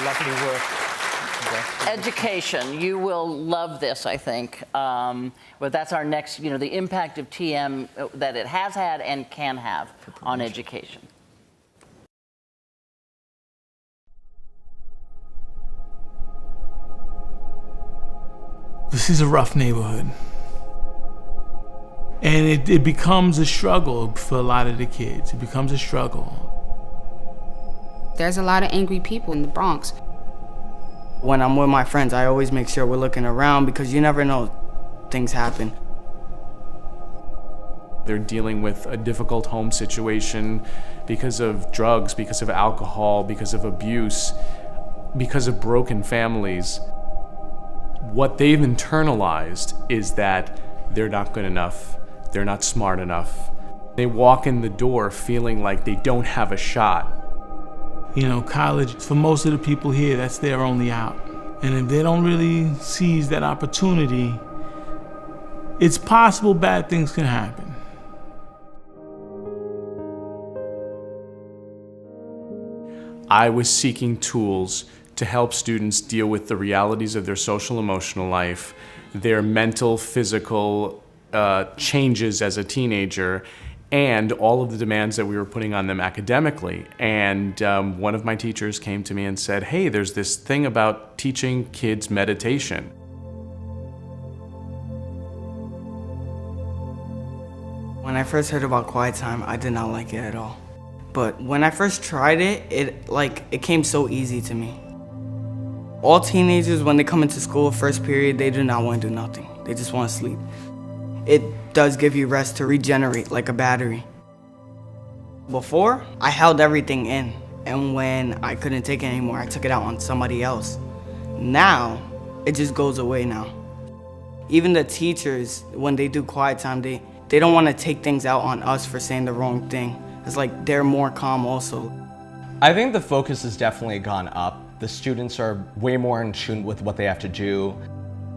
lovely work. Education, you will love this, I think. But that's our next, the impact of TM that it has had and can have on education. This is a rough neighborhood. And it becomes a struggle for a lot of the kids. It becomes a struggle. There's a lot of angry people in the Bronx. When I'm with my friends, I always make sure we're looking around because you never know, things happen. They're dealing with a difficult home situation because of drugs, because of alcohol, because of abuse, because of broken families. What they've internalized is that they're not good enough, they're not smart enough. They walk in the door feeling like they don't have a shot. College, for most of the people here, that's their only out. And if they don't really seize that opportunity, it's possible bad things can happen. I was seeking tools to help students deal with the realities of their social emotional life, their mental, physical changes as a teenager, and all of the demands that we were putting on them academically. And one of my teachers came to me and said, hey, there's this thing about teaching kids meditation. When I first heard about quiet time, I did not like it at all. But when I first tried it, it came so easy to me. All teenagers, when they come into school first period, they do not want to do nothing. They just want to sleep. It does give you rest to regenerate like a battery. Before, I held everything in, and when I couldn't take it anymore, I took it out on somebody else. Now, it just goes away now. Even the teachers, when they do quiet time, they don't want to take things out on us for saying the wrong thing. It's like they're more calm also. I think the focus has definitely gone up. The students are way more in tune with what they have to do.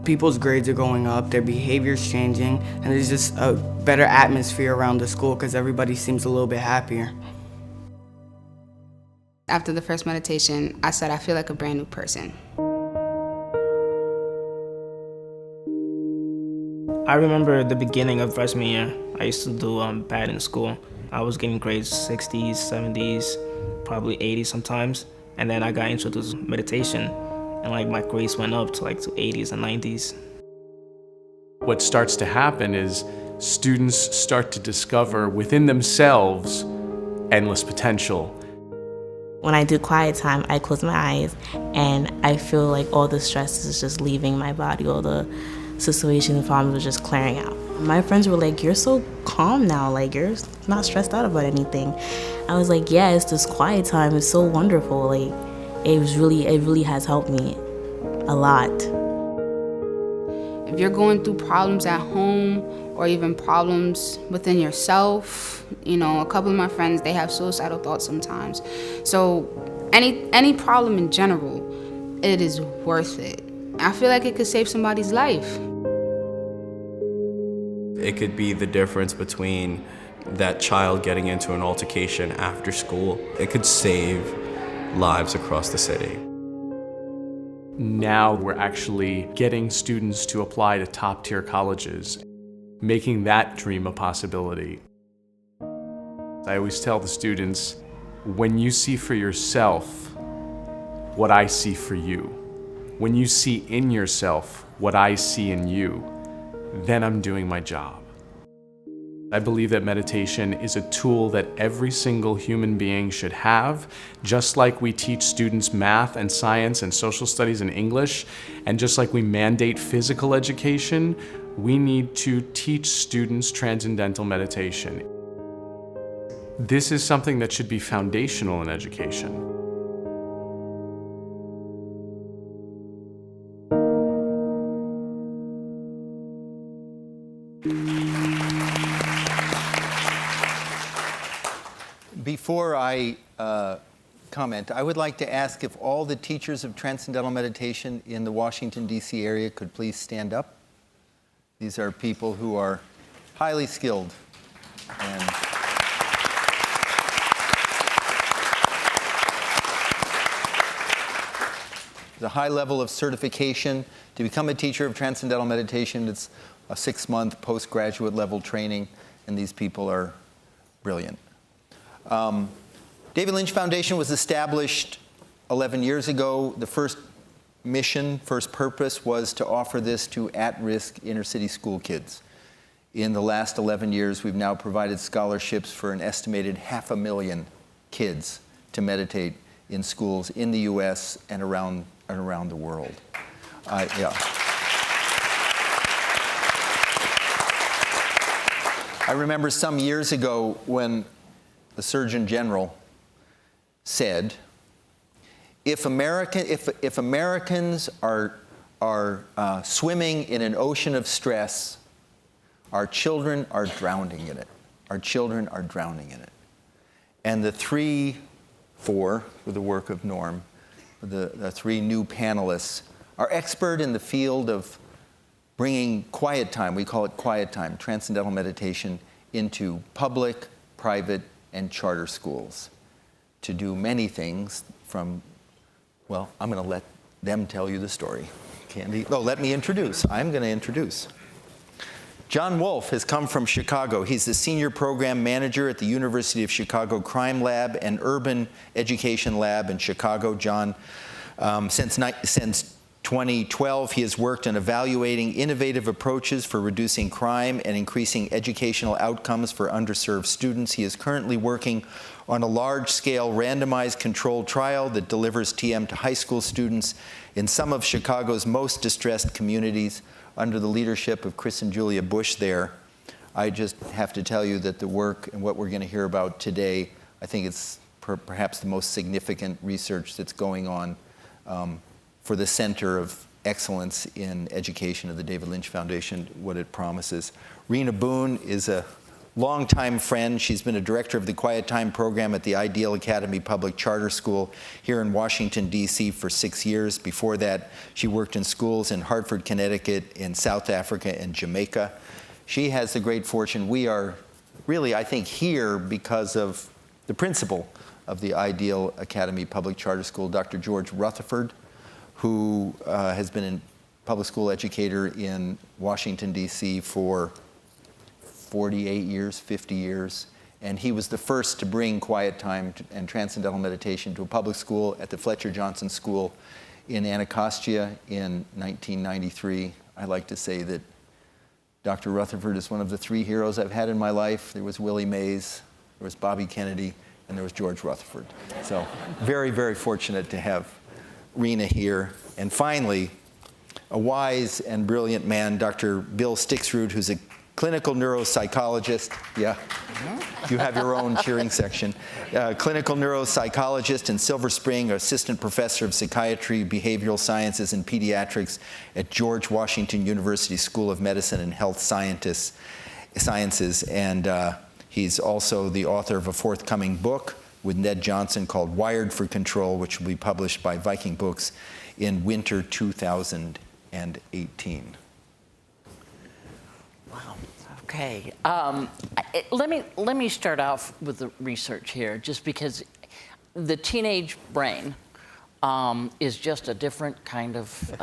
People's grades are going up, their behavior's changing, and there's just a better atmosphere around the school because everybody seems a little bit happier. After the first meditation, I said I feel like a brand new person. I remember the beginning of freshman year. I used to do bad in school. I was getting grades 60s, 70s, probably 80s sometimes. And then I got introduced to meditation, and my grades went up to 80s and 90s. What starts to happen is students start to discover within themselves endless potential. When I do quiet time, I close my eyes and I feel like all the stress is just leaving my body, all the situations and problems are just clearing out. My friends were like, you're so calm now, you're not stressed out about anything. I was like, yeah, it's this quiet time, it's so wonderful. It really has helped me a lot. If you're going through problems at home or even problems within yourself, a couple of my friends, they have suicidal thoughts sometimes. So any problem in general, it is worth it. I feel like it could save somebody's life. It could be the difference between that child getting into an altercation after school. It could save lives across the city. Now we're actually getting students to apply to top-tier colleges, making that dream a possibility. I always tell the students, when you see for yourself what I see for you, when you see in yourself what I see in you, then I'm doing my job. I believe that meditation is a tool that every single human being should have, just like we teach students math and science and social studies and English, and just like we mandate physical education, we need to teach students transcendental meditation. This is something that should be foundational in education. Before I comment, I would like to ask if all the teachers of Transcendental Meditation in the Washington, D.C. area could please stand up. These are people who are highly skilled. And There's a high level of certification. To become a teacher of Transcendental Meditation, it's a 6-month postgraduate level training, and these people are brilliant. David Lynch Foundation was established 11 years ago. The first mission, first purpose was to offer this to at-risk inner-city school kids. In the last 11 years, we've now provided scholarships for an estimated 500,000 kids to meditate in schools in the U.S. and around the world. Yeah. I remember some years ago when the Surgeon General said, if Americans are swimming in an ocean of stress, our children are drowning in it. Our children are drowning in it. And the four, with the work of Norm, the 3 new panelists, are expert in the field of bringing quiet time, we call it quiet time, transcendental meditation, into public, private, and charter schools to do many things from, well, I'm going to let them tell you the story. Candy? Oh, let me introduce. I'm going to introduce. John Wolfe has come from Chicago. He's the Senior Program Manager at the University of Chicago Crime Lab and Urban Education Lab in Chicago. John, since 2012, he has worked on evaluating innovative approaches for reducing crime and increasing educational outcomes for underserved students. He is currently working on a large-scale randomized controlled trial that delivers TM to high school students in some of Chicago's most distressed communities under the leadership of Chris and Julia Bush there. I just have to tell you that the work and what we're going to hear about today, I think it's perhaps the most significant research that's going on for the Center of Excellence in Education of the David Lynch Foundation, what it promises. Rena Boone is a longtime friend. She's been a director of the Quiet Time program at the Ideal Academy Public Charter School here in Washington, D.C. for 6 years. Before that, she worked in schools in Hartford, Connecticut, in South Africa, and Jamaica. She has the great fortune. We are really, I think, here because of the principal of the Ideal Academy Public Charter School, Dr. George Rutherford, who has been a public school educator in Washington, D.C. for 48 years, 50 years. And he was the first to bring quiet time and transcendental meditation to a public school at the Fletcher Johnson School in Anacostia in 1993. I like to say that Dr. Rutherford is one of the 3 heroes I've had in my life. There was Willie Mays, there was Bobby Kennedy, and there was George Rutherford. So very, very fortunate to have Rena here. And finally, a wise and brilliant man, Dr. Bill Stixrud, who's a clinical neuropsychologist. Yeah, you have your own cheering section. Clinical neuropsychologist in Silver Spring, assistant professor of psychiatry, behavioral sciences, and pediatrics at George Washington University School of Medicine and Health Sciences. And he's also the author of a forthcoming book with Ned Johnson called Wired for Control, which will be published by Viking Books in winter 2018. Wow. Okay. Let me start off with the research here, just because the teenage brain is just a different kind of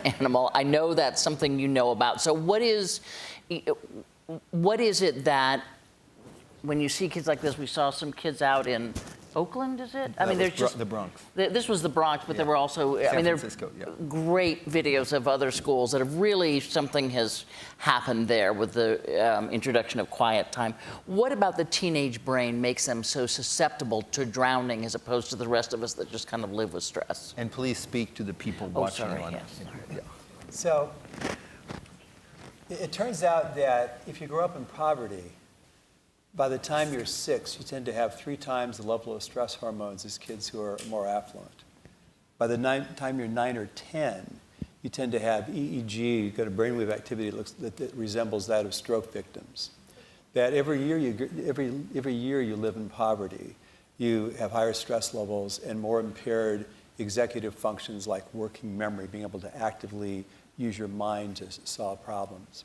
animal. I know that's something you know about. So what is it that when you see kids like this, we saw some kids out in Oakland, is it? I mean, there's just the Bronx. This was the Bronx, but there were also, San I mean, there Francisco, yeah. are great videos of other schools that have really, something has happened there with the introduction of quiet time. What about the teenage brain makes them so susceptible to drowning as opposed to the rest of us that just kind of live with stress? And please speak to the people Oh, watching sorry, on yes. Yeah. So it turns out that if you grow up in poverty, by the time you're 6, you tend to have 3 times the level of stress hormones as kids who are more affluent. By the time you're 9 or 10, you tend to have EEG, you've got a brainwave activity that resembles that of stroke victims. That every year you live in poverty, you have higher stress levels and more impaired executive functions like working memory, being able to actively use your mind to solve problems.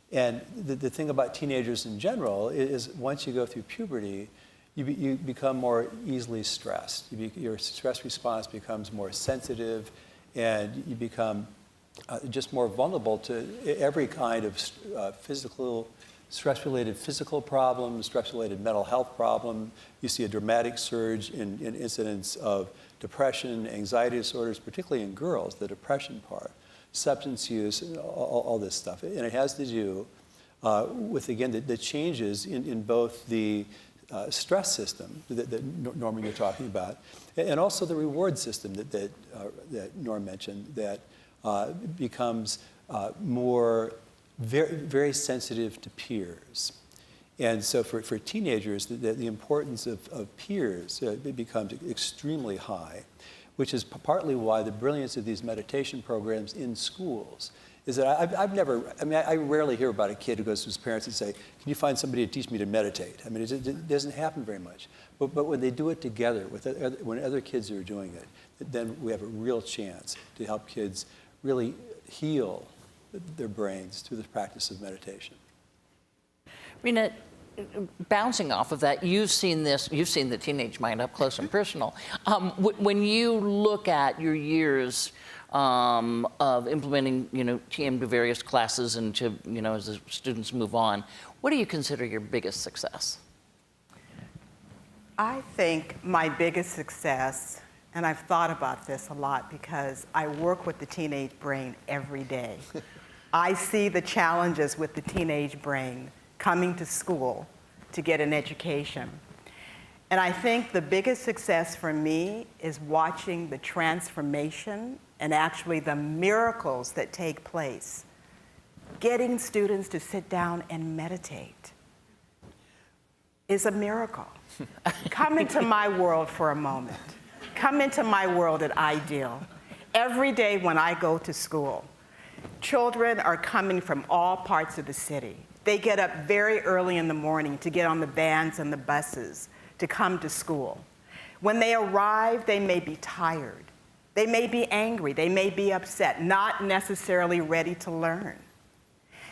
And the thing about teenagers in general is once you go through puberty, you become more easily stressed. Your stress response becomes more sensitive and you become just more vulnerable to every kind of stress-related physical problem, stress-related mental health problem. You see a dramatic surge in incidents of depression, anxiety disorders, particularly in girls, the depression part, substance use, and all this stuff. And it has to do with, again, the changes in both the stress system that Norman, you're talking about, and also the reward system that Norm mentioned, that becomes more very sensitive to peers. And so for teenagers, the importance of peers it becomes extremely high, which is partly why the brilliance of these meditation programs in schools is that I rarely hear about a kid who goes to his parents and say, can you find somebody to teach me to meditate? I mean, it doesn't happen very much. But when they do it together, when other kids are doing it, then we have a real chance to help kids really heal their brains through the practice of meditation. Rena, bouncing off of that, you've seen the teenage mind up close and personal. When you look at your years of implementing, TM to various classes and to, as the students move on, what do you consider your biggest success? I think my biggest success, and I've thought about this a lot because I work with the teenage brain every day. I see the challenges with the teenage brain coming to school to get an education. And I think the biggest success for me is watching the transformation and actually the miracles that take place. Getting students to sit down and meditate is a miracle. Come into my world for a moment. Come into my world at Ideal. Every day when I go to school, children are coming from all parts of the city. They get up very early in the morning to get on the vans and the buses to come to school. When they arrive, they may be tired. They may be angry. They may be upset, not necessarily ready to learn.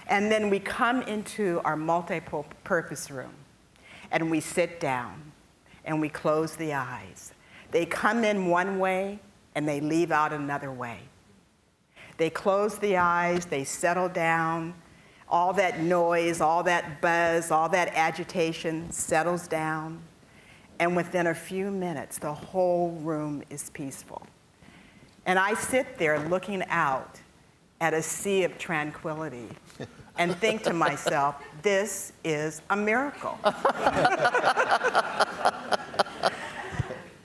And then we come into our multi-purpose room, and we sit down, and we close the eyes. They come in one way, and they leave out another way. They close the eyes, they settle down, all that noise, all that buzz, all that agitation settles down, and within a few minutes, the whole room is peaceful. And I sit there looking out at a sea of tranquility and think to myself, this is a miracle.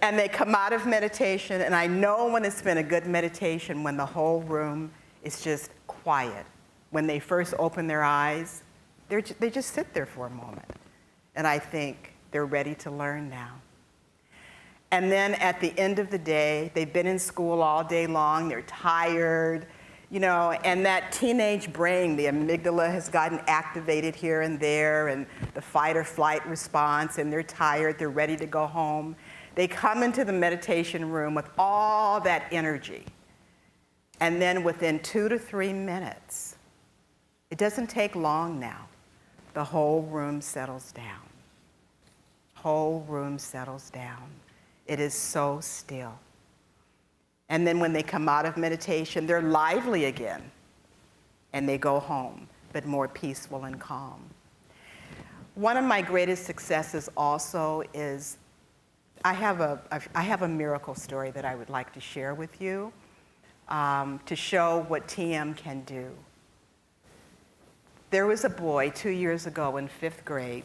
And they come out of meditation, and I know when it's been a good meditation when the whole room is just quiet. When they first open their eyes, they just sit there for a moment. And I think they're ready to learn now. And then at the end of the day, they've been in school all day long, they're tired, and that teenage brain, the amygdala has gotten activated here and there, and the fight or flight response, and they're tired, they're ready to go home. They come into the meditation room with all that energy. And then within 2 to 3 minutes, it doesn't take long now, the whole room settles down. Whole room settles down. It is so still. And then when they come out of meditation, they're lively again. And they go home, but more peaceful and calm. One of my greatest successes also is I have a miracle story that I would like to share with you to show what TM can do. There was a boy 2 years ago in 5th grade,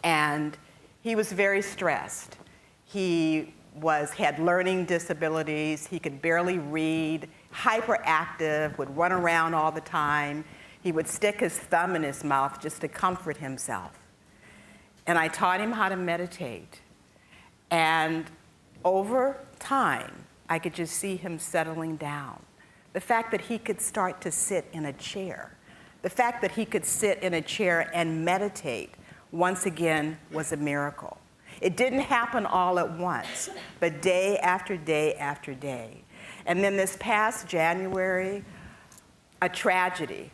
and he was very stressed. He had learning disabilities, he could barely read, hyperactive, would run around all the time. He would stick his thumb in his mouth just to comfort himself. And I taught him how to meditate. And over time, I could just see him settling down. The fact that he could start to sit in a chair, the fact that he could sit in a chair and meditate, once again, was a miracle. It didn't happen all at once, but day after day after day. And then this past January, a tragedy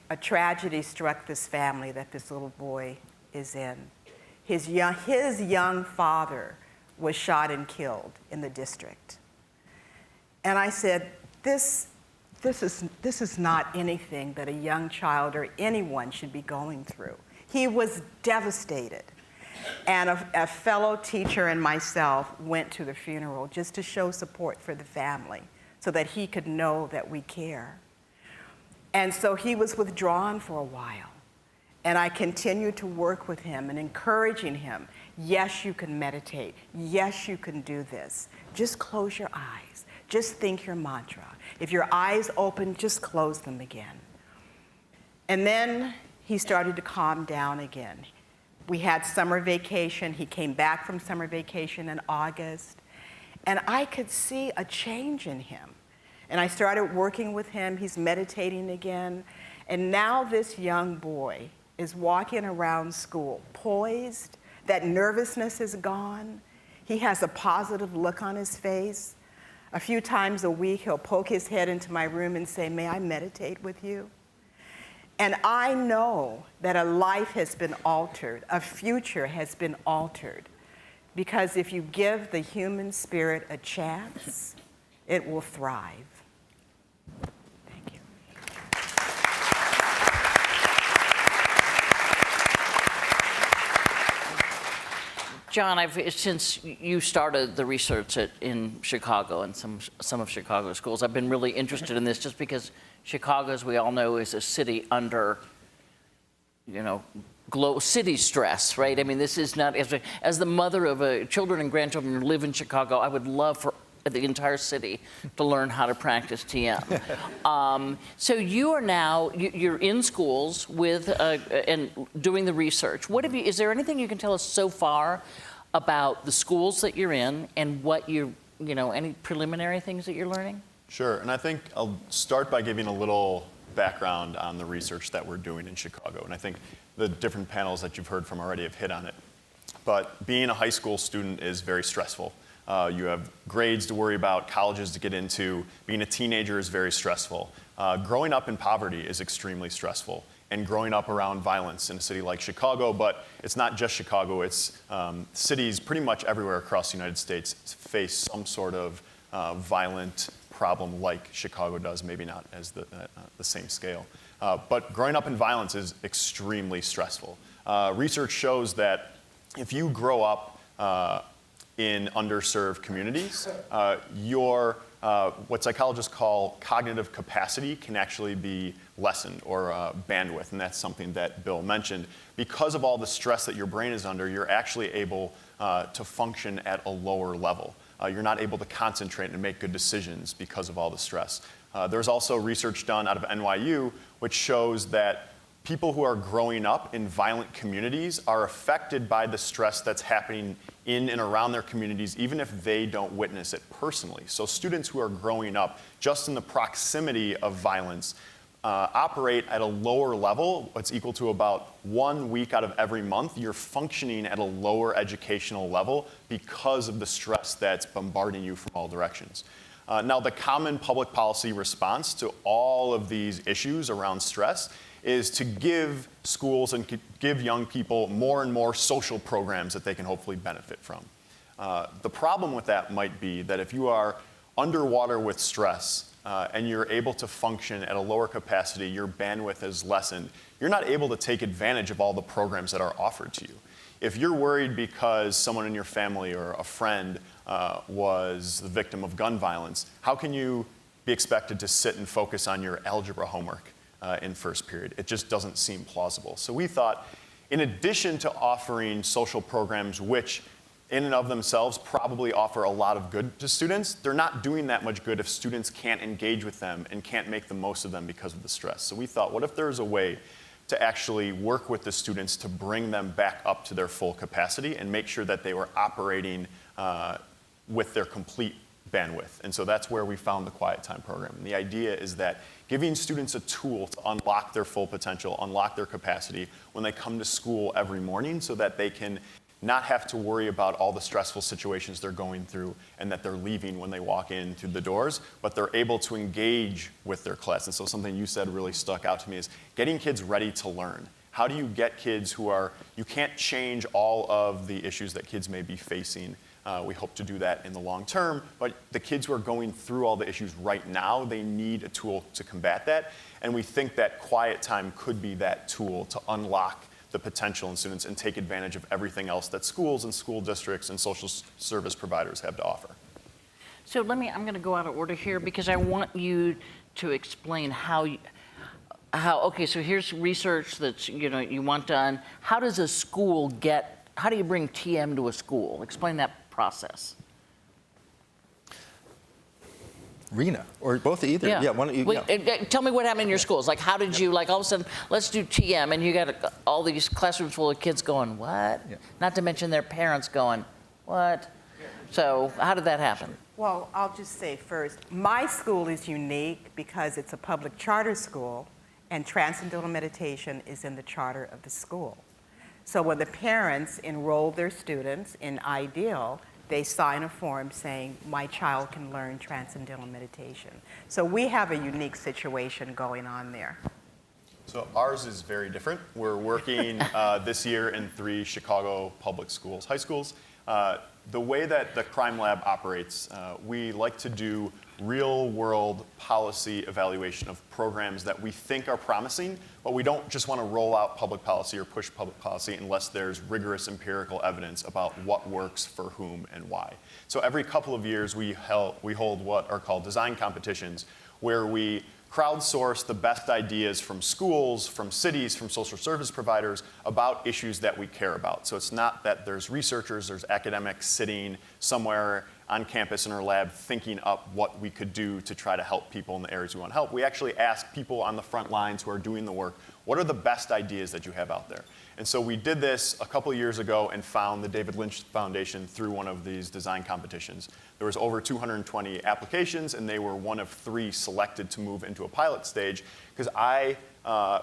struck this family that this little boy is in. His young father was shot and killed in the district. And I said, this is not anything that a young child or anyone should be going through. He was devastated. And a fellow teacher and myself went to the funeral just to show support for the family so that he could know that we care. And so he was withdrawn for a while. And I continued to work with him and encouraging him. Yes, you can meditate. Yes, you can do this. Just close your eyes. Just think your mantra. If your eyes open, just close them again. And then he started to calm down again. We had summer vacation. He came back from summer vacation in August. And I could see a change in him. And I started working with him. He's meditating again. And now this young boy is walking around school poised. That nervousness is gone. He has a positive look on his face. A few times a week, he'll poke his head into my room and say, "May I meditate with you?" And I know that a life has been altered, a future has been altered, because if you give the human spirit a chance, it will thrive. Thank you. John, since you started the research in Chicago and some of Chicago's schools, I've been really interested in this just because Chicago, as we all know, is a city under, city stress, right? I mean, this is not, as the mother of children and grandchildren who live in Chicago, I would love for the entire city to learn how to practice TM. So you are now, you're in schools with, and doing the research. Is there anything you can tell us so far about the schools that you're in and what any preliminary things that you're learning? Sure, and I think I'll start by giving a little background on the research that we're doing in Chicago. And I think the different panels that you've heard from already have hit on it. But being a high school student is very stressful. You have grades to worry about, colleges to get into. Being a teenager is very stressful. Growing up in poverty is extremely stressful. And growing up around violence in a city like Chicago, but it's not just Chicago, it's cities pretty much everywhere across the United States face some sort of violent problem like Chicago does, maybe not as the same scale. But growing up in violence is extremely stressful. Research shows that if you grow up in underserved communities, your what psychologists call cognitive capacity can actually be lessened, or bandwidth, and that's something that Bill mentioned. Because of all the stress that your brain is under, you're actually able to function at a lower level. You're not able to concentrate and make good decisions because of all the stress. There's also research done out of NYU which shows that people who are growing up in violent communities are affected by the stress that's happening in and around their communities, even if they don't witness it personally. So students who are growing up just in the proximity of violence operate at a lower level. What's equal to about 1 week out of every month, you're functioning at a lower educational level because of the stress that's bombarding you from all directions. Now, the common public policy response to all of these issues around stress is to give schools and give young people more and more social programs that they can hopefully benefit from. The problem with that might be that if you are underwater with stress and you're able to function at a lower capacity, your bandwidth is lessened, you're not able to take advantage of all the programs that are offered to you. If you're worried because someone in your family or a friend was the victim of gun violence, how can you be expected to sit and focus on your algebra homework in first period? It just doesn't seem plausible. So we thought, in addition to offering social programs which in and of themselves probably offer a lot of good to students, they're not doing that much good if students can't engage with them and can't make the most of them because of the stress. So we thought, what if there was a way to actually work with the students to bring them back up to their full capacity and make sure that they were operating with their complete bandwidth. And so that's where we found the Quiet Time program. And the idea is that giving students a tool to unlock their full potential, unlock their capacity when they come to school every morning, so that they can not have to worry about all the stressful situations they're going through and that they're leaving when they walk in through the doors, but they're able to engage with their class. And so something you said really stuck out to me is getting kids ready to learn. How do you get kids who are, you can't change all of the issues that kids may be facing. We hope to do that in the long term, but the kids who are going through all the issues right now, they need a tool to combat that. And we think that quiet time could be that tool to unlock the potential in students and take advantage of everything else that schools and school districts and social service providers have to offer. So I'm going to go out of order here because I want you to explain how, okay, so here's research that's, you want done. How does a school how do you bring TM to a school? Explain that process. Rena, or both either. Yeah. Why don't you? Wait, tell me what happened in your schools. Like, how did you, like, all of a sudden, let's do TM, and you got all these classrooms full of kids going, what? Yeah. Not to mention their parents going, what? So how did that happen? Well, I'll just say first, my school is unique because it's a public charter school, and Transcendental Meditation is in the charter of the school. So when the parents enroll their students in Ideal, they sign a form saying, my child can learn Transcendental Meditation. So we have a unique situation going on there. So ours is very different. We're working this year in 3 Chicago public schools, high schools. The way that the crime lab operates, we like to do real-world policy evaluation of programs that we think are promising, but we don't just want to roll out public policy or push public policy unless there's rigorous empirical evidence about what works for whom and why. So every couple of years, we hold what are called design competitions, where we crowdsource the best ideas from schools, from cities, from social service providers about issues that we care about. So it's not that there's researchers, there's academics sitting somewhere on campus in our lab thinking up what we could do to try to help people in the areas we want to help. We actually ask people on the front lines who are doing the work, what are the best ideas that you have out there? And so we did this a couple of years ago and found the David Lynch Foundation through one of these design competitions. There was over 220 applications, and they were one of 3 selected to move into a pilot stage, because I,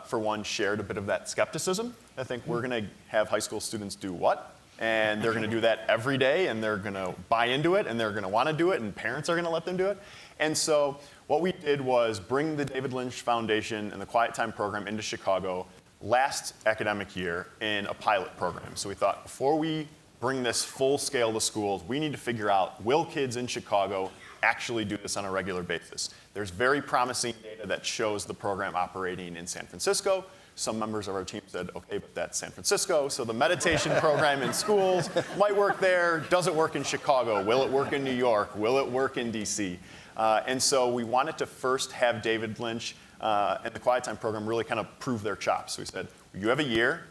for one, shared a bit of that skepticism. I think we're going to have high school students do what? And they're going to do that every day, and they're going to buy into it, and they're going to want to do it, and parents are going to let them do it. And so what we did was bring the David Lynch Foundation and the Quiet Time program into Chicago last academic year in a pilot program. So we thought, before we bring this full scale to schools, we need to figure out, will kids in Chicago actually do this on a regular basis? There's very promising data that shows the program operating in San Francisco. Some members of our team said, okay, but that's San Francisco, so the meditation program in schools might work there. Does it work in Chicago? Will it work in New York? Will it work in DC? And so we wanted to first have David Lynch and the Quiet Time program really kind of prove their chops. So we said, you have a year.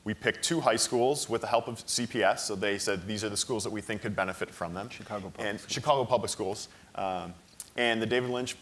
We picked 2 high schools with the help of CPS. So they said, these are the schools that we think could benefit from them. Chicago Public Schools. And the David Lynch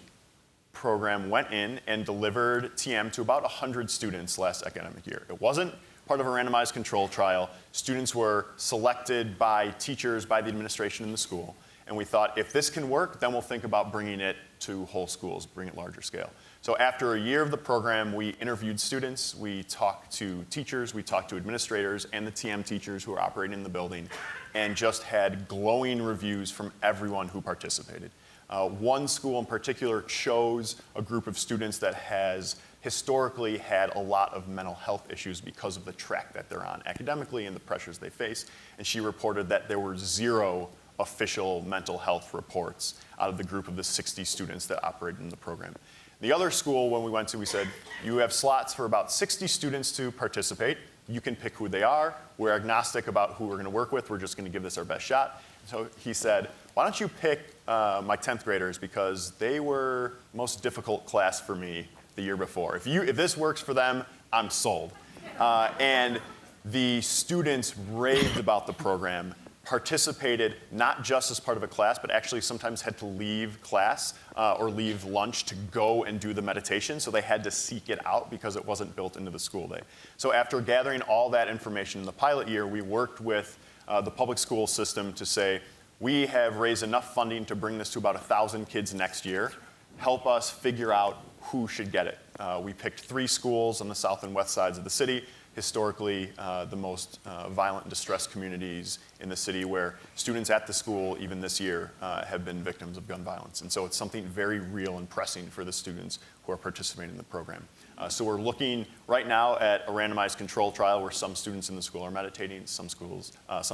program went in and delivered TM to about 100 students last academic year. It wasn't part of a randomized control trial. Students were selected by teachers, by the administration in the school. And we thought, if this can work, then we'll think about bringing it to whole schools, bring it larger scale. So after a year of the program, we interviewed students, we talked to teachers, we talked to administrators and the TM teachers who are operating in the building, and just had glowing reviews from everyone who participated. One school in particular chose a group of students that has historically had a lot of mental health issues because of the track that they're on academically and the pressures they face. And she reported that there were 0 official mental health reports out of the group of the 60 students that operated in the program. The other school, when we went to, we said, you have slots for about 60 students to participate. You can pick who they are. We're agnostic about who we're going to work with. We're just going to give this our best shot. So he said, why don't you pick my 10th graders, because they were the most difficult class for me the year before. If this works for them, I'm sold. And the students raved about the program, participated not just as part of a class, but actually sometimes had to leave class or leave lunch to go and do the meditation. So they had to seek it out because it wasn't built into the school day. So after gathering all that information in the pilot year, we worked with the public school system to say, we have raised enough funding to bring this to about 1,000 kids next year. Help us figure out who should get it. We picked 3 schools on the south and west sides of the city, historically the most violent and distressed communities in the city, where students at the school, even this year, have been victims of gun violence. And so it's something very real and pressing for the students who are participating in the program. So we're looking right now at a randomized control trial where some students in the school are meditating, some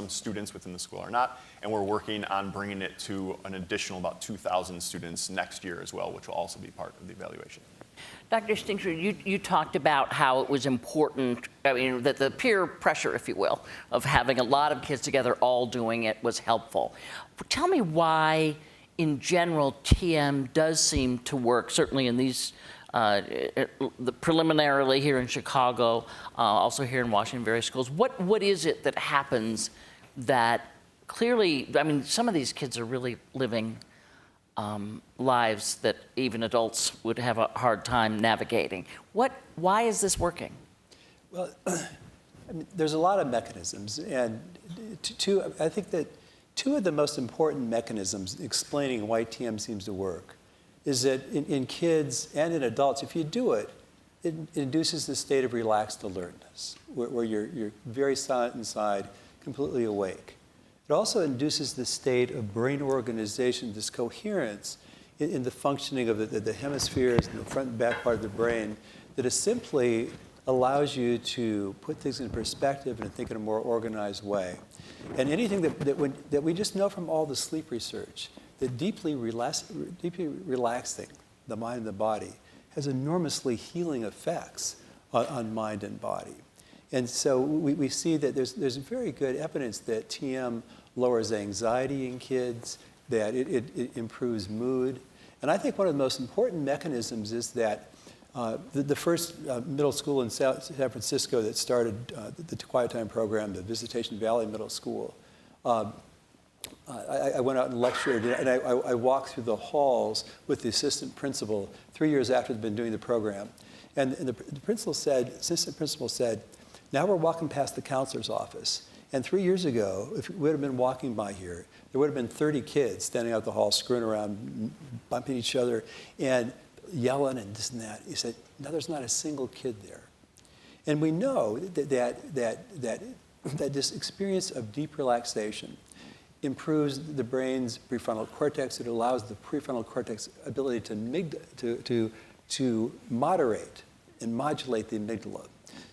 students within the school are not, and we're working on bringing it to an additional about 2,000 students next year as well, which will also be part of the evaluation. Dr. Stixrud, you talked about how it was important, I mean, that the peer pressure, if you will, of having a lot of kids together all doing it was helpful. Tell me why, in general, TM does seem to work, certainly in these, preliminarily here in Chicago, also here in Washington, various schools. What is it that happens that clearly, I mean, some of these kids are really living lives that even adults would have a hard time navigating. Why is this working? Well, I mean, there's a lot of mechanisms, and I think that two of the most important mechanisms explaining why TM seems to work is that in kids and in adults, if you do it, it induces the state of relaxed alertness, where you're very silent inside, completely awake. It also induces the state of brain organization, this coherence in the functioning of the hemispheres and the front and back part of the brain that is simply allows you to put things in perspective and think in a more organized way. And anything that we just know from all the sleep research, that deeply relaxing the mind and the body has enormously healing effects on mind and body. And so we see that there's very good evidence that TM lowers anxiety in kids, that it improves mood. And I think one of the most important mechanisms is that the first middle school in San Francisco that started the Quiet Time program, the Visitation Valley Middle School, I went out and lectured, and I walked through the halls with the assistant principal 3 years after they'd been doing the program. And the assistant principal said, now we're walking past the counselor's office. And 3 years ago, if we would have been walking by here, there would have been 30 kids standing out the hall, screwing around, bumping each other, and yelling and this and that. He said, no, there's not a single kid there. And we know that this experience of deep relaxation improves the brain's prefrontal cortex. It allows the prefrontal cortex ability to moderate and modulate the amygdala,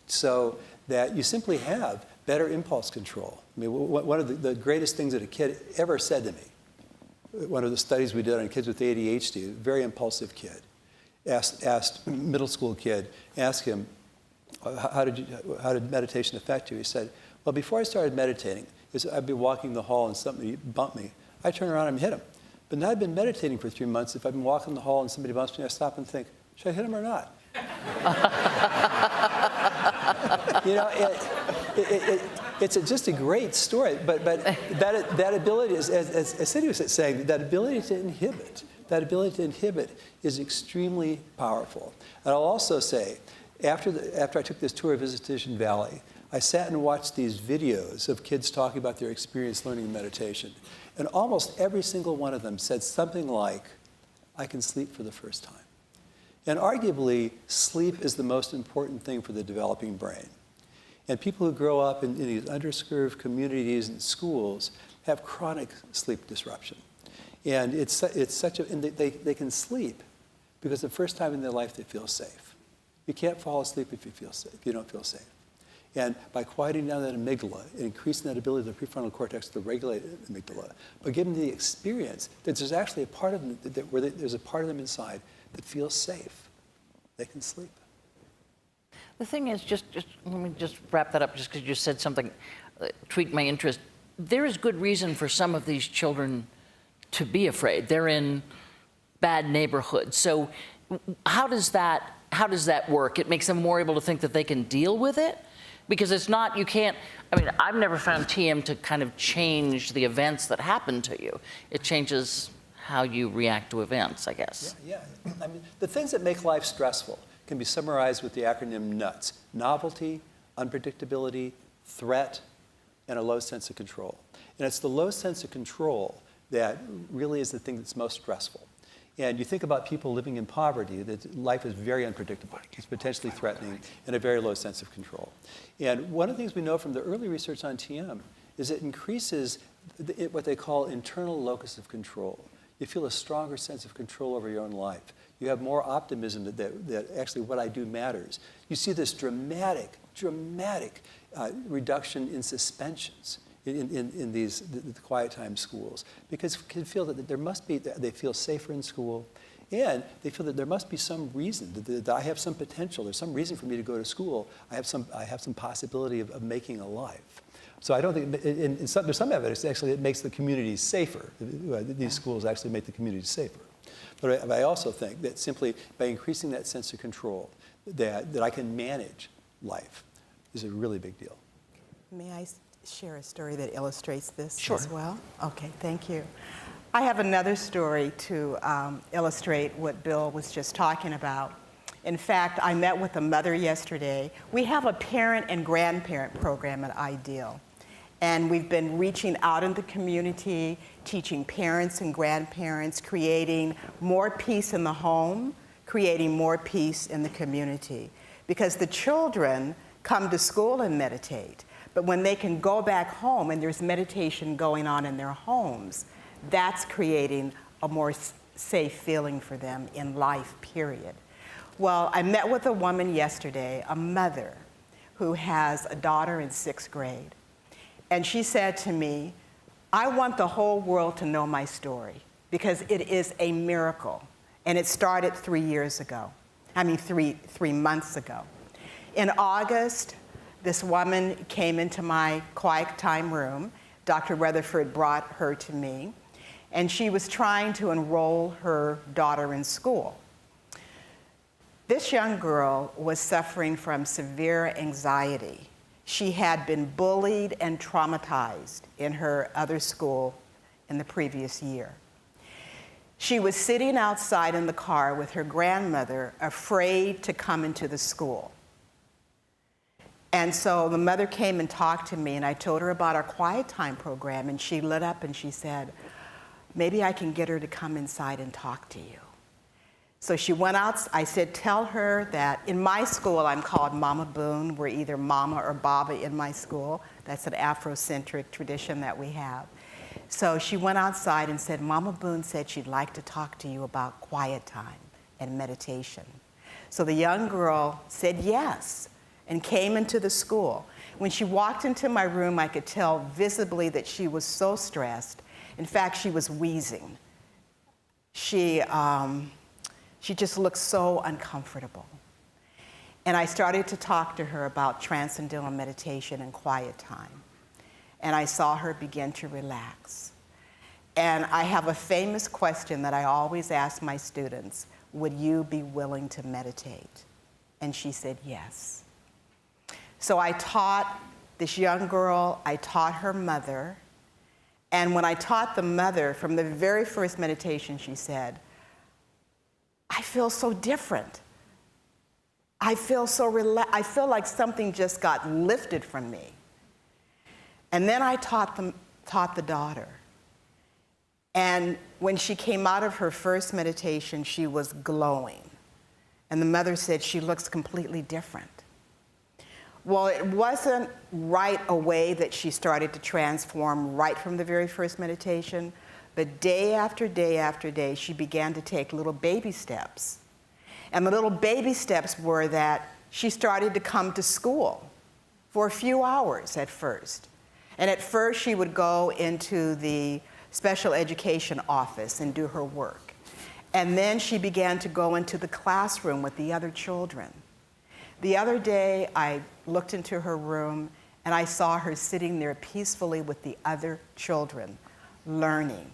so that you simply have better impulse control. I mean, one of the greatest things that a kid ever said to me, one of the studies we did on kids with ADHD, a very impulsive kid, asked middle school kid, asked him, how did meditation affect you? He said, well, before I started meditating, I'd be walking the hall and somebody bumped me. I turn around and hit him. But now I've been meditating for 3 months. If I've been walking the hall and somebody bumps me, I stop and think, should I hit him or not? You know, it's just a great story. But that ability, as Cindy was saying, that ability to inhibit is extremely powerful. And I'll also say, after I took this tour of Visitation Valley, I sat and watched these videos of kids talking about their experience learning meditation. And almost every single one of them said something like, I can sleep for the first time. And arguably, sleep is the most important thing for the developing brain. And people who grow up in these underserved communities and schools have chronic sleep disruption. And they can sleep because the first time in their life they feel safe. You can't fall asleep if you don't feel safe. And by quieting down that amygdala and increasing that ability of the prefrontal cortex to regulate the amygdala, but giving them the experience that there's actually a part of them there's a part of them inside that feels safe, they can sleep. The thing is, let me just wrap that up, just because you said something tweaked my interest. There is good reason for some of these children to be afraid. They're in bad neighborhoods. So how does that work? It makes them more able to think that they can deal with it? Because it's not, you can't, I mean, I've never found TM to kind of change the events that happen to you. It changes how you react to events, I guess. Yeah. I mean, the things that make life stressful can be summarized with the acronym NUTS: novelty, unpredictability, threat, and a low sense of control. And it's the low sense of control that really is the thing that's most stressful. And you think about people living in poverty, that life is very unpredictable. It's potentially threatening and a very low sense of control. And one of the things we know from the early research on TM is it increases what they call internal locus of control. You feel a stronger sense of control over your own life. You have more optimism that actually what I do matters. You see this dramatic reduction in suspensions in these the quiet time schools, because kids feel that they feel safer in school, and they feel that there must be some reason that I have some potential. There's some reason for me to go to school. I have some possibility of making a life. So I don't think, there's some evidence actually that makes the community safer. These schools actually make the community safer. But I also think that simply by increasing that sense of control, that I can manage life is a really big deal. May I share a story that illustrates this Sure. as well? Okay, thank you. I have another story to illustrate what Bill was just talking about. In fact, I met with a mother yesterday. We have a parent and grandparent program at Ideal. And we've been reaching out in the community, teaching parents and grandparents, creating more peace in the home, creating more peace in the community. Because the children come to school and meditate, but when they can go back home and there's meditation going on in their homes, that's creating a more safe feeling for them in life, period. Well, I met with a woman yesterday, a mother, who has a daughter in 6th grade. And she said to me, I want the whole world to know my story because it is a miracle. And it started 3 years ago. I mean, three months ago. In August, this woman came into my quiet time room. Dr. Rutherford brought her to me. And she was trying to enroll her daughter in school. This young girl was suffering from severe anxiety. She had been bullied and traumatized in her other school in the previous year. She was sitting outside in the car with her grandmother, afraid to come into the school. And so the mother came and talked to me, and I told her about our quiet time program, and she lit up and she said, maybe I can get her to come inside and talk to you. So she went out. I said, tell her that in my school, I'm called Mama Boone. We're either Mama or Baba in my school. That's an Afrocentric tradition that we have. So she went outside and said, Mama Boone said she'd like to talk to you about quiet time and meditation. So the young girl said yes and came into the school. When she walked into my room, I could tell visibly that she was so stressed. In fact, she was wheezing. She just looked so uncomfortable. And I started to talk to her about transcendental meditation and quiet time. And I saw her begin to relax. And I have a famous question that I always ask my students, would you be willing to meditate? And she said yes. So I taught this young girl, I taught her mother. And when I taught the mother, from the very first meditation, she said, I feel so different. I feel so relaxed. I feel like something just got lifted from me. And then I taught the daughter. And when she came out of her first meditation, she was glowing. And the mother said she looks completely different. Well, it wasn't right away that she started to transform right from the very first meditation. But day after day after day, she began to take little baby steps. And the little baby steps were that she started to come to school for a few hours at first. And at first, she would go into the special education office and do her work. And then she began to go into the classroom with the other children. The other day, I looked into her room, and I saw her sitting there peacefully with the other children, learning.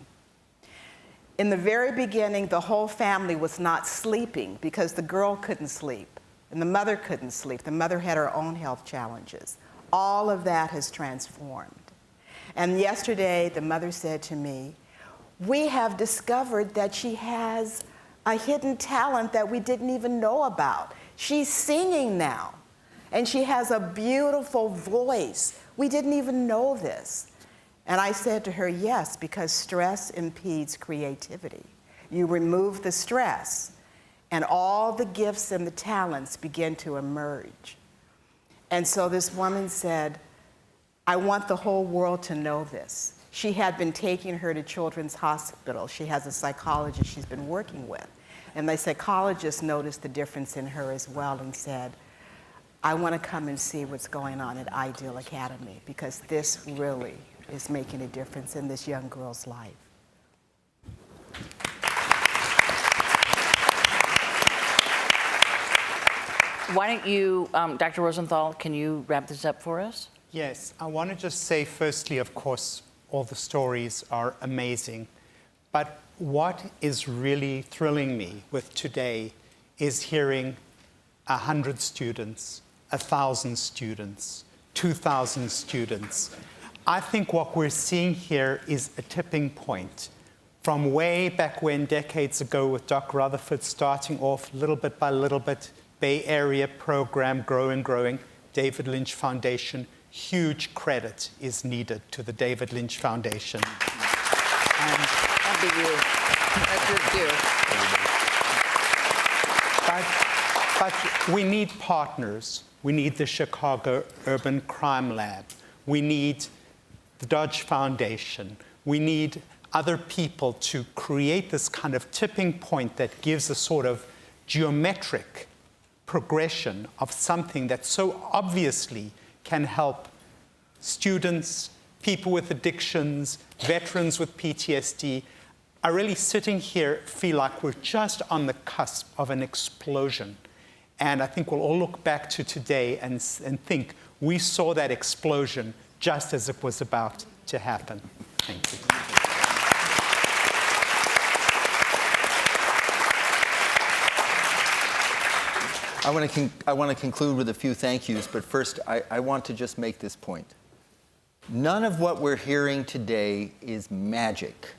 In the very beginning, the whole family was not sleeping because the girl couldn't sleep and the mother couldn't sleep. The mother had her own health challenges. All of that has transformed. And yesterday, the mother said to me, we have discovered that she has a hidden talent that we didn't even know about. She's singing now, and she has a beautiful voice. We didn't even know this. And I said to her, yes, because stress impedes creativity. You remove the stress, and all the gifts and the talents begin to emerge. And so this woman said, I want the whole world to know this. She had been taking her to Children's Hospital. She has a psychologist she's been working with. And the psychologist noticed the difference in her as well and said, I want to come and see what's going on at Ideal Academy because this really is making a difference in this young girl's life. Why don't you, Dr. Rosenthal, can you wrap this up for us? Yes, I want to just say firstly, of course, all the stories are amazing. But what is really thrilling me with today is hearing 100 students, 1,000 students, 2,000 students. I think what we're seeing here is a tipping point. From way back when, decades ago, with Doc Rutherford starting off little bit by little bit, Bay Area program growing, David Lynch Foundation, huge credit is needed to the David Lynch Foundation. That'd be you. That's your cue. But we need partners. We need the Chicago Urban Crime Lab. We need the Dodge Foundation. We need other people to create this kind of tipping point that gives a sort of geometric progression of something that so obviously can help students, people with addictions, veterans with PTSD. I really, sitting here, feel like we're just on the cusp of an explosion. And I think we'll all look back to today and think we saw that explosion just as it was about to happen. Thank you. I want to conclude with a few thank yous, but first I want to just make this point. None of what we're hearing today is magic.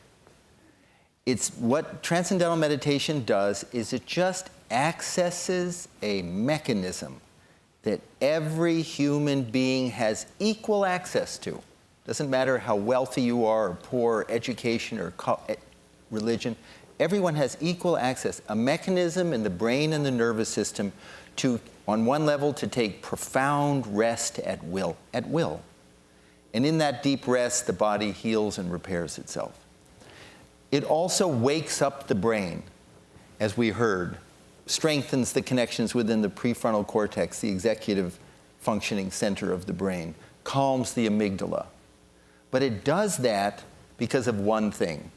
It's what transcendental meditation does is it just accesses a mechanism that every human being has equal access to. Doesn't matter how wealthy you are or poor, education or religion. Everyone has equal access, a mechanism in the brain and the nervous system to, on one level, to take profound rest at will. And in that deep rest, the body heals and repairs itself. It also wakes up the brain, as we heard, strengthens the connections within the prefrontal cortex, the executive functioning center of the brain, calms the amygdala. But it does that because of one thing: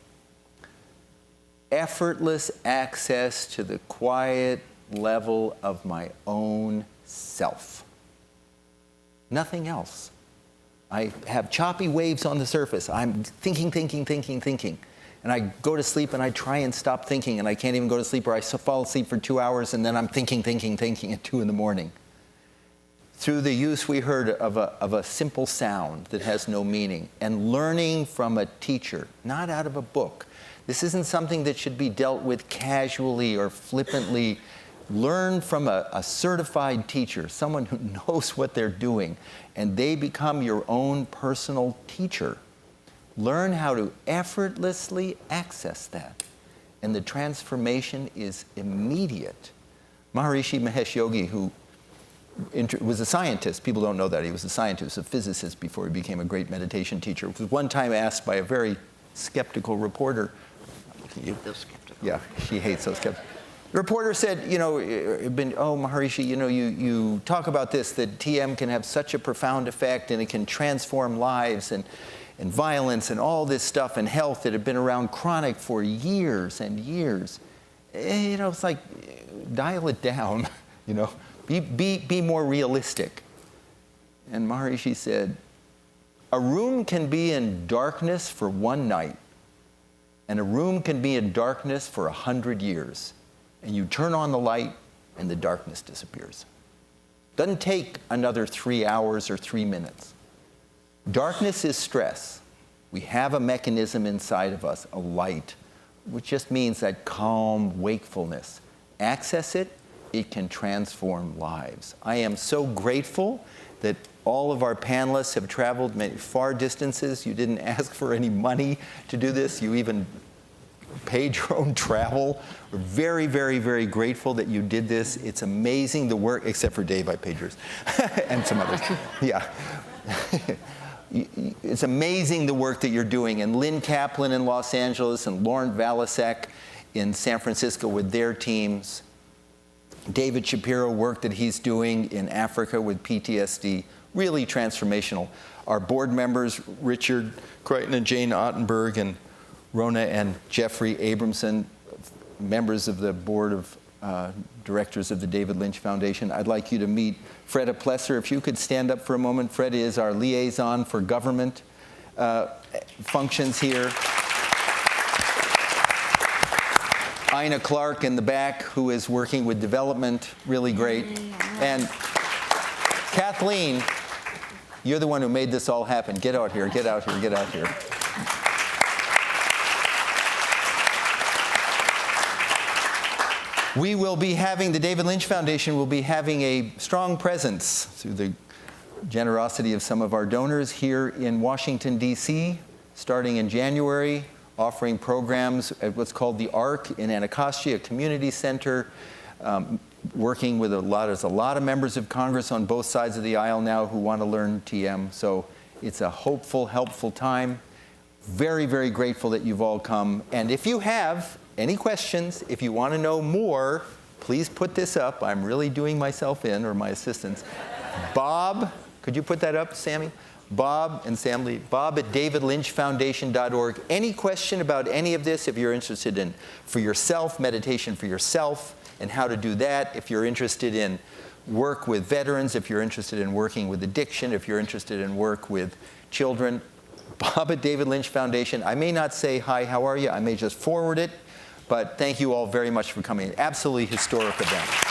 effortless access to the quiet level of my own self. Nothing else. I have choppy waves on the surface. I'm thinking. And I go to sleep and I try and stop thinking and I can't even go to sleep, or I fall asleep for 2 hours and then I'm thinking at 2 in the morning. Through the use we heard of a simple sound that has no meaning, and learning from a teacher, not out of a book. This isn't something that should be dealt with casually or flippantly. Learn from a certified teacher, someone who knows what they're doing, and they become your own personal teacher. Learn how to effortlessly access that, and the transformation is immediate. Maharishi Mahesh Yogi, who was a scientist, people don't know that, he was a scientist, a physicist before he became a great meditation teacher, was one time asked by a very skeptical reporter, yeah, she hates those skeptics. The reporter said, Maharishi, you talk about this, that TM can have such a profound effect and it can transform lives and violence and all this stuff and health that have been around chronic for years and years. It's like, dial it down, be more realistic. And Maharishi said, a room can be in darkness for one night, and a room can be in darkness for 100 years. And you turn on the light and the darkness disappears. Doesn't take another 3 hours or 3 minutes. Darkness is stress. We have a mechanism inside of us, a light, which just means that calm wakefulness. Access it, it can transform lives. I am so grateful that all of our panelists have traveled many far distances. You didn't ask for any money to do this. You even paid your own travel. We're very, very, very grateful that you did this. It's amazing the work, except for Dave, I paid yours, and some others. Yeah. It's amazing the work that you're doing. And Lynn Kaplan in Los Angeles and Lauren Valasek in San Francisco with their teams. David Shapiro, work that he's doing in Africa with PTSD, really transformational. Our board members, Richard Crichton and Jane Ottenberg, and Rona and Jeffrey Abramson, members of the board of directors of the David Lynch Foundation. I'd like you to meet Freda Plesser. If you could stand up for a moment. Freda is our liaison for government functions here. Ina Clark in the back, who is working with development, really great. And Kathleen, you're the one who made this all happen. Get out here, get out here, get out here. We will be having, the David Lynch Foundation will be having a strong presence through the generosity of some of our donors here in Washington, D.C., starting in January, offering programs at what's called the ARC in Anacostia, a community center, working with there's a lot of members of Congress on both sides of the aisle now who want to learn TM. So it's a hopeful, helpful time. Very, very grateful that you've all come. And if you have any questions, if you want to know more, please put this up. I'm really doing myself in, or my assistants. Bob, could you put that up, Sammy? Bob and Sam Lee, Bob at davidlynchfoundation.org. Any question about any of this, if you're interested in for yourself, meditation for yourself, and how to do that, if you're interested in work with veterans, if you're interested in working with addiction, if you're interested in work with children, Bob at David Lynch Foundation. I may not say, hi, how are you? I may just forward it, but thank you all very much for coming. Absolutely historic event.